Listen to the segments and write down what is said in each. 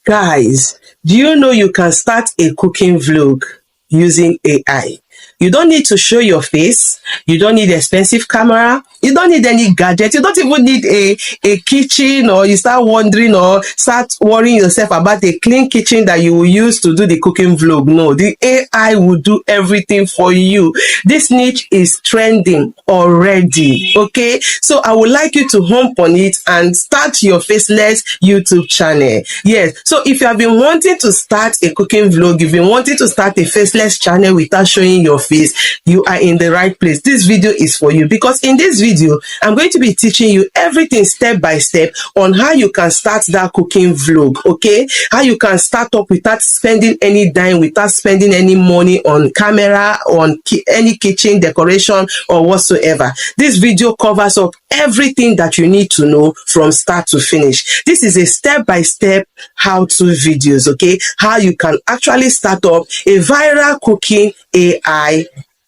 Guys, do you know you can start a cooking vlog using AI? You don't need to show your face. You don't need expensive camera. You don't need any gadget. You don't even need a kitchen, or you start wondering or start worrying yourself about a clean kitchen that you will use to do the cooking vlog. No, the AI will do everything for you. This niche is trending already. Okay, so I would like you to hop on it and start your Faceless YouTube channel. Yes, so if you have been wanting to start a cooking vlog, you've been wanting to start a Faceless channel without showing your face, you are in the right place. This video is for you, because in this video I'm going to be teaching you everything step by step on how you can start that cooking vlog. Okay, how you can start up without spending any dime, without spending any money on camera, on any kitchen decoration or whatsoever. This video covers up everything that you need to know from start to finish. This is a step-by-step how-to videos, okay? How you can actually start up a viral cooking AI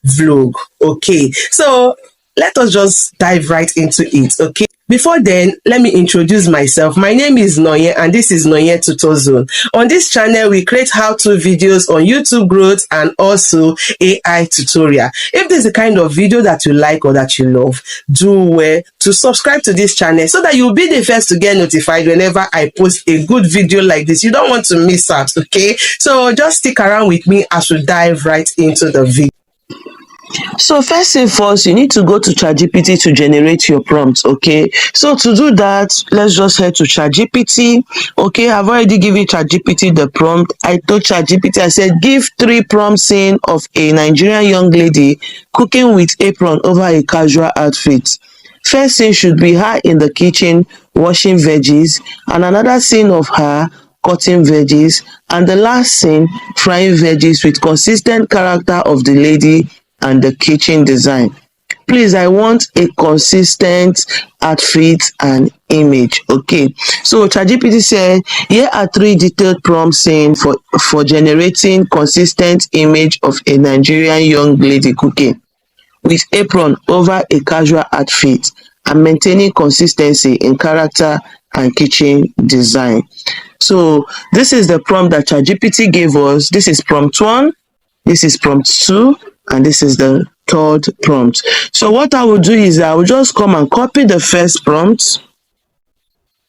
vlog. Okay, so let us just dive right into it. Okay, before then, let me introduce myself. My name is Nonye, and this is Nonye Tutor Zone. On this channel, we create how-to videos on YouTube growth and also AI tutorial. If this is the kind of video that you like or that you love, do well to subscribe to this channel so that you'll be the first to get notified whenever I post a good video like this. You don't want to miss out. Okay, so just stick around with me as we dive right into the video. So first and first, you need to go to ChatGPT to generate your prompts, okay? So to do that, let's just head to ChatGPT, okay? I've already given ChatGPT the prompt. I told ChatGPT, I said, give 3 prompts in of a Nigerian young lady cooking with apron over a casual outfit. First scene should be her in the kitchen washing veggies, and another scene of her cutting veggies, and the last scene frying veggies with consistent character of the lady and the kitchen design. Please, I want a consistent outfit and image. Okay, so ChatGPT said here are 3 detailed prompts in for generating consistent image of a Nigerian young lady cooking with apron over a casual outfit and maintaining consistency in character and kitchen design. So this is the prompt that ChatGPT gave us. This is prompt 1, this is prompt 2, and this is the 3rd prompt. So what I will do is I will just come and copy the first prompt.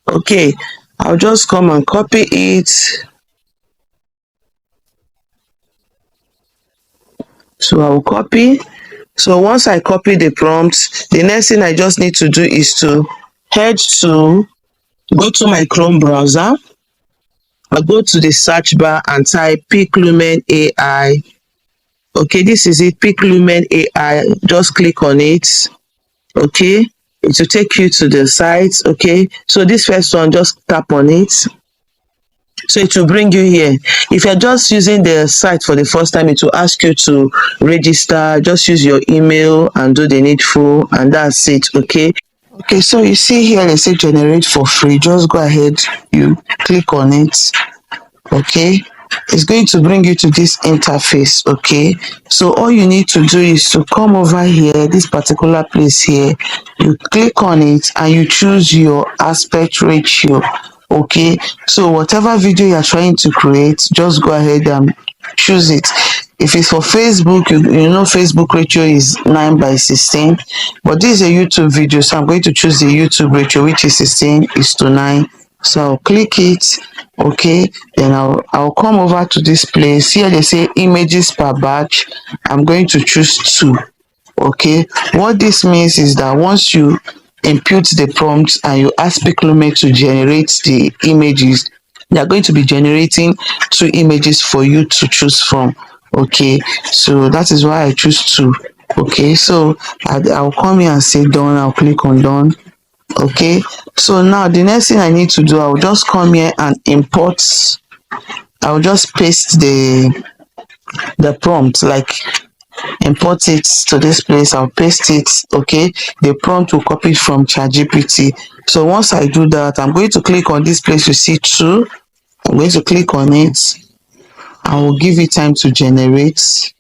Okay, I'll just come and copy it. So I will copy. So once I copy the prompt, the next thing I just need to do is to go to my Chrome browser. I'll go to the search bar and type PicLumen AI. Okay, this is it, PicLumen AI. Just click on it. Okay, it will take you to the site. Okay, so this first one, just tap on it. So it will bring you here. If you're just using the site for the first time, it will ask you to register. Just use your email and do the needful, and that's it. Okay. Okay, so you see here they say generate for free. Just go ahead, you click on it. Okay, it's going to bring you to this interface. Okay, so all you need to do is to come over here, this particular place here, you click on it and you choose your aspect ratio. Okay, so whatever video you are trying to create, just go ahead and choose it. If it's for Facebook, you know Facebook ratio is 9:16, but this is a YouTube video, so I'm going to choose the YouTube ratio, which is 16:9. So I'll click it. Okay, then I'll come over to this place. Here they say images per batch. I'm going to choose 2. Okay, what this means is that once you input the prompts and you ask PicLumen to generate the images, they are going to be generating 2 images for you to choose from. Okay, so that is why I choose 2. Okay, so I'll come here and say done. I'll click on done. Okay, so now the next thing I need to do, I'll just come here and import. I'll just paste the prompt, like import it to this place. I'll paste it. Okay, the prompt will copy from ChatGPT. So once I do that, I'm going to click on this place. You see 2. I'm going to click on it. I will give it time to generate.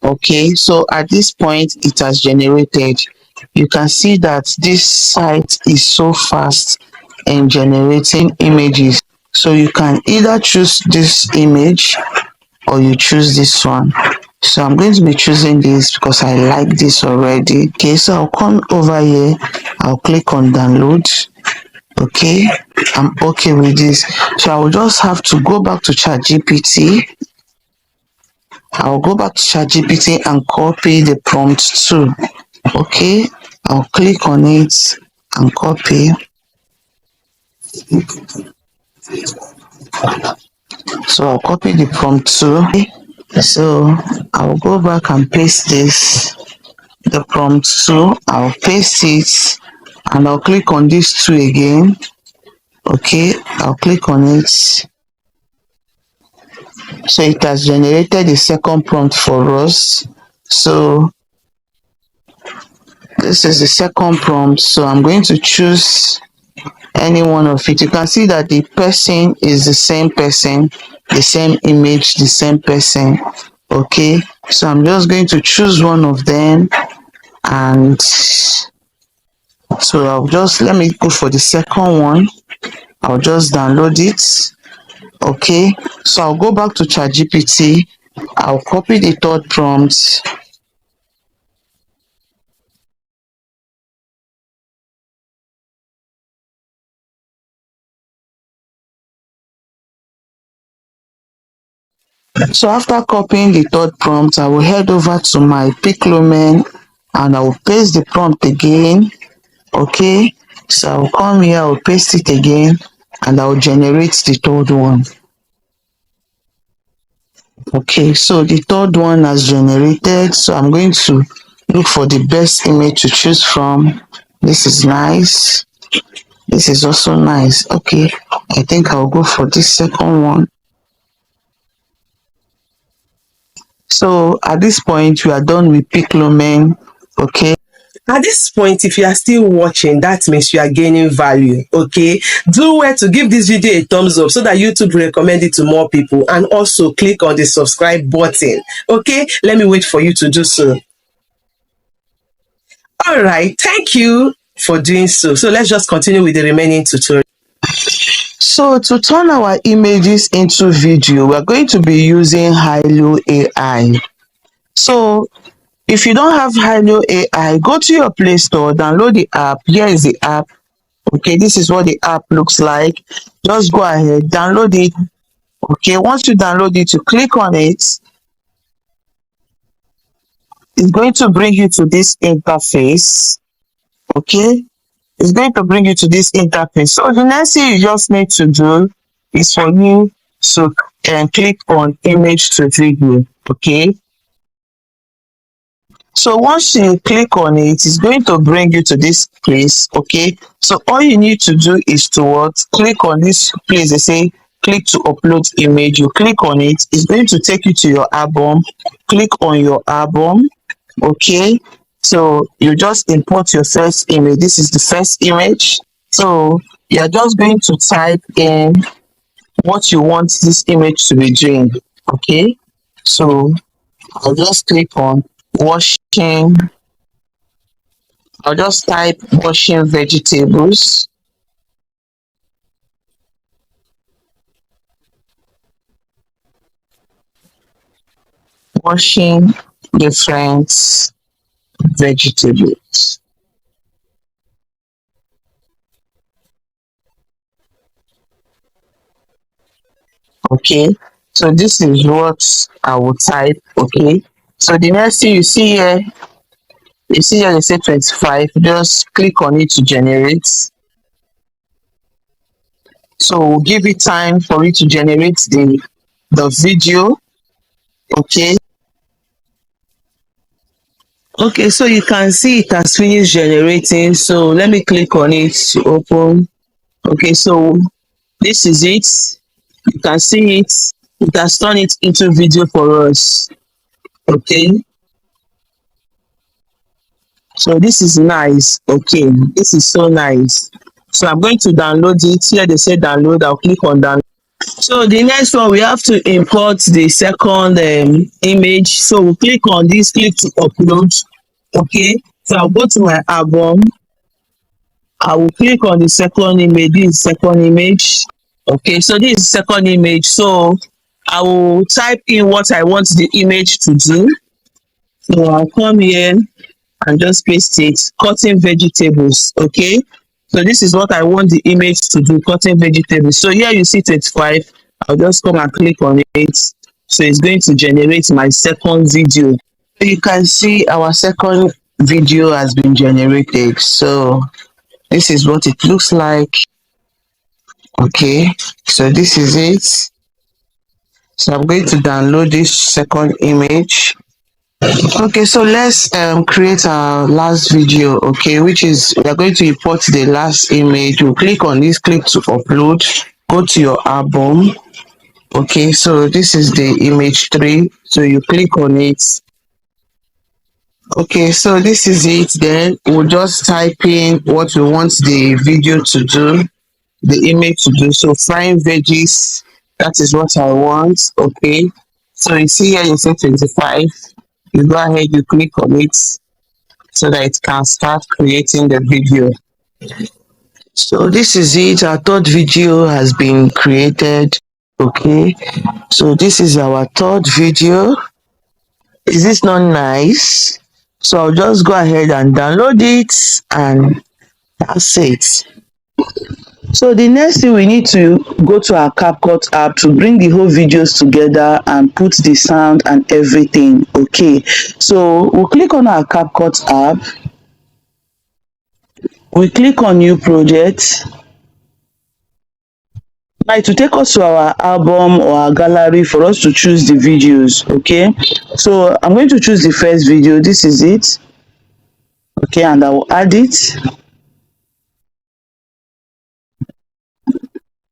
Okay, so at this point it has generated. You can see that this site is so fast in generating images. So you can either choose this image or you choose this one. So I'm going to be choosing this because I like this already. Okay, so I'll come over here, I'll click on download. Okay, I'm okay with this. So I will just have to go back to ChatGPT. I'll go back to ChatGPT and copy the prompt too. Okay, I'll click on it and copy. So I'll copy the prompt too. So I'll go back and paste this, the prompt too. I'll paste it and I'll click on this two again. Okay, I'll click on it. So it has generated the second prompt for us. So this is the second prompt. So I'm going to choose any one of it. You can see that the person is the same person, the same image, the same person. Okay, so I'm just going to choose one of them, and so I'll just, let me go for the second one. I'll just download it. Okay, so I'll go back to ChatGPT. I'll copy the third prompt. So after copying the third prompt, I will head over to my PicLumen and I will paste the prompt again. Okay, so I'll come here, I'll paste it again and I'll generate the third one. Okay, so the third one has generated. So I'm going to look for the best image to choose from. This is nice. This is also nice. Okay, I think I'll go for this second one. So at this point, we are done with PicLumen. Okay. At this point, if you are still watching, that means you are gaining value. Okay, do well to give this video a thumbs up so that YouTube will recommend it to more people, and also click on the subscribe button. Okay, let me wait for you to do so. All right, thank you for doing so. So let's just continue with the remaining tutorial. So to turn our images into video, we're going to be using Hailuo AI. So if you don't have Hailuo AI, go to your Play Store, download the app. Here is the app. Okay, this is what the app looks like. Just go ahead, download it. Okay, once you download it, you click on it. It's going to bring you to this interface. Okay, it's going to bring you to this interface. So the next thing you just need to do is for you to click on image to video. Okay, so once you click on it, it's going to bring you to this place. Okay, so all you need to do is to what, click on this place. They say click to upload image. You click on it, it's going to take you to your album. Click on your album. Okay, so you just import your first image. This is the first image. So you're just going to type in what you want this image to be doing. Okay, so I'll just click on washing. I'll just type washing vegetables. Washing different vegetables. Okay, so this is what I will type. Okay, so the next thing you see here, they say 25. Just click on it to generate. So we'll give it time for it to generate the video. Okay, okay, so you can see it has finished generating. So let me click on it to open. Okay, so this is it. You can see it. It has turned it into video for us. Okay, so this is nice. Okay, this is so nice. So I'm going to download it. Here they say download. I'll click on download. So the next one, we have to import the second image. So we'll click on this, click to upload. Okay, so I'll go to my album. I will click on the second image. This is second image. Okay, so this is second image. So I will type in what I want the image to do. So I'll come here and just paste it, cutting vegetables. Okay, so this is what I want the image to do, cutting vegetables. So here you see 25. I'll just come and click on it. So it's going to generate my second video. You can see our second video has been generated. So this is what it looks like. Okay, so this is it. So I'm going to download this second image. Okay, so let's create our last video. Okay, which is we are going to import the last image. You click on this, click to upload, go to your album. Okay, so this is the image 3. So you click on it. Okay, so this is it. Then we'll just type in what we want the video to do, the image to do. So frying veggies, that is what I want. Okay, so you see here you say 25. You go ahead, you click on it so that it can start creating the video. So this is it. Our third video has been created. Okay, so this is our third video. Is this not nice? So I'll just go ahead and download it, and that's it. So the next thing, we need to go to our CapCut app to bring the whole videos together and put the sound and everything. Okay, so we'll click on our CapCut app. We click on new project. Now it will take us to our album or our gallery for us to choose the videos. Okay, so I'm going to choose the first video. This is it. Okay, and I will add it.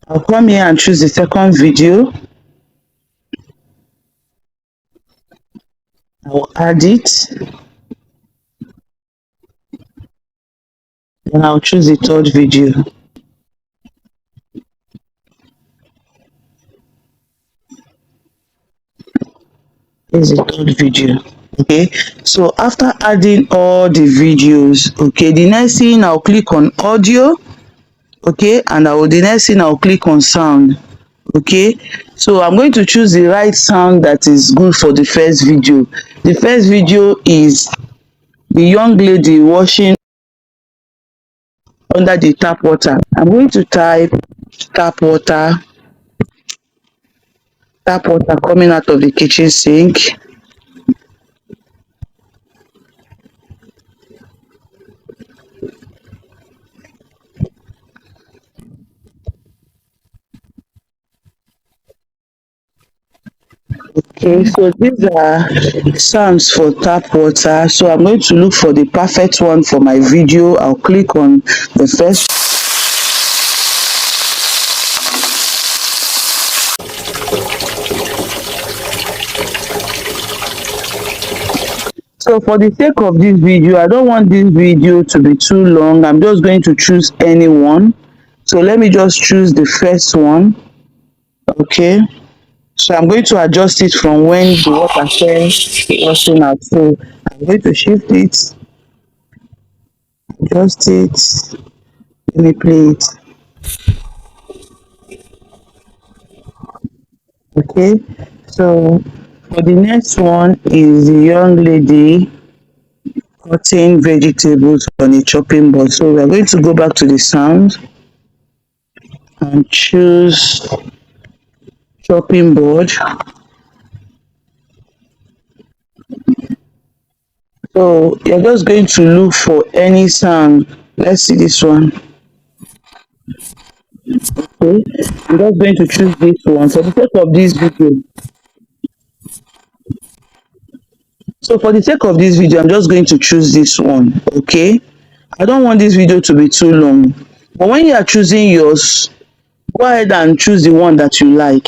I'll come here and choose the second video. I will add it. Then I'll choose the third video. This is the third video. Okay, so after adding all the videos, okay, the next thing I'll click on audio. Okay, and the next thing I'll click on sound. Okay, so I'm going to choose the right sound that is good for the first video. The first video is the young lady washing under the tap water. I'm going to type tap water coming out of the kitchen sink. Okay, so these are sounds for tap water. So I'm going to look for the perfect one for my video. I'll click on the first. So for the sake of this video, I don't want this video to be too long. I'm just going to choose any one. So let me just choose the first one. Okay, so I'm going to adjust it from when the water starts washing out. So I'm going to shift it, adjust it, let me play it. Okay, so for the next one is the young lady cutting vegetables on a chopping board. So we are going to go back to the sound and choose chopping board. So you're just going to look for any sound. Let's see this one. Okay, I'm just going to choose this one for the sake of this video. So for the sake of this video, I'm just going to choose this one. Okay, I don't want this video to be too long, but when you are choosing yours, go ahead and choose the one that you like.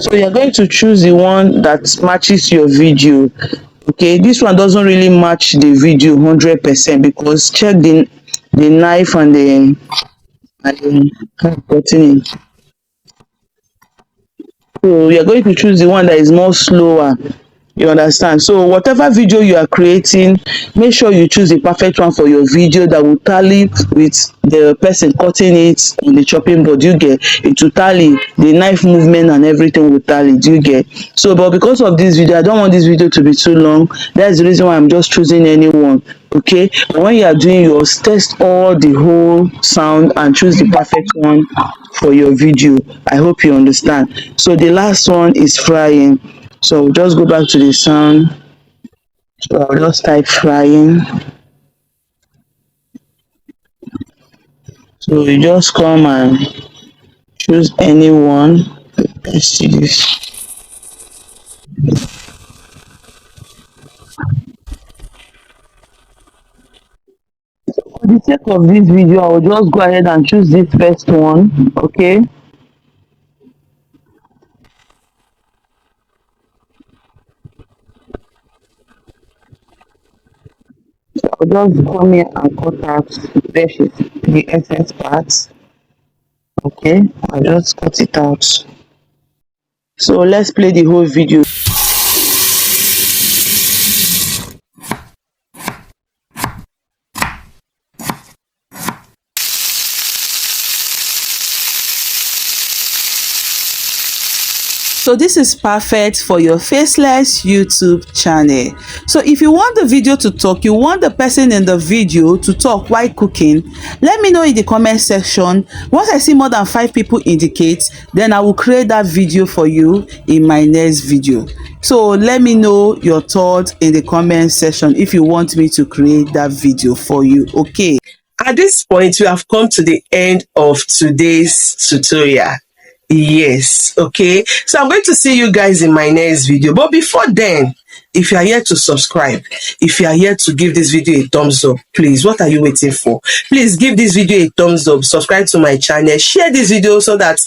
So you're going to choose the one that matches your video. Okay, this one doesn't really match the video 100% because check the knife and the cutting it. So you're going to choose the one that is more slower. You understand? So whatever video you are creating, make sure you choose the perfect one for your video that will tally with the person cutting it on the chopping board. You get it will tally, the knife movement and everything will tally. Do you get? So but because of this video, I don't want this video to be too long. That's the reason why I'm just choosing anyone. Okay, and when you are doing yours, test all the whole sound and choose the perfect one for your video. I hope you understand. So the last one is frying. So just go back to the sound. So I'll just type frying. So you just come and choose anyone. Let's see this. For the sake of this video, I will just go ahead and choose this first one. Okay. So I'll just come here and cut out the excess parts. Okay. I'll just cut it out. So let's play the whole video. So this is perfect for your Faceless YouTube channel. So if you want the video to talk, you want the person in the video to talk while cooking, let me know in the comment section. Once I see more than 5 people indicate, then I will create that video for you in my next video. So let me know your thoughts in the comment section if you want me to create that video for you. Okay. At this point, we have come to the end of today's tutorial. Yes, okay. So I'm going to see you guys in my next video. But before then, if you are here to subscribe, if you are here to give this video a thumbs up, please, what are you waiting for? Please give this video a thumbs up, subscribe to my channel, share this video so that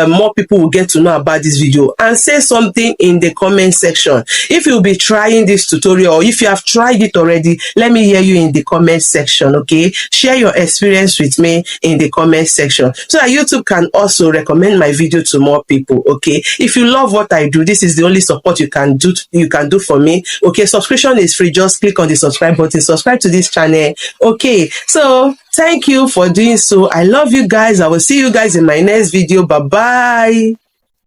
more people will get to know about this video, and say something in the comment section. If you'll be trying this tutorial, or if you have tried it already, let me hear you in the comment section, okay? Share your experience with me in the comment section so that YouTube can also recommend my video to more people, okay? If you love what I do, this is the only support you can do for me. Okay, subscription is free. Just click on the subscribe button, subscribe to this channel. Okay, so thank you for doing so. I love you guys. I will see you guys in my next video. Bye bye.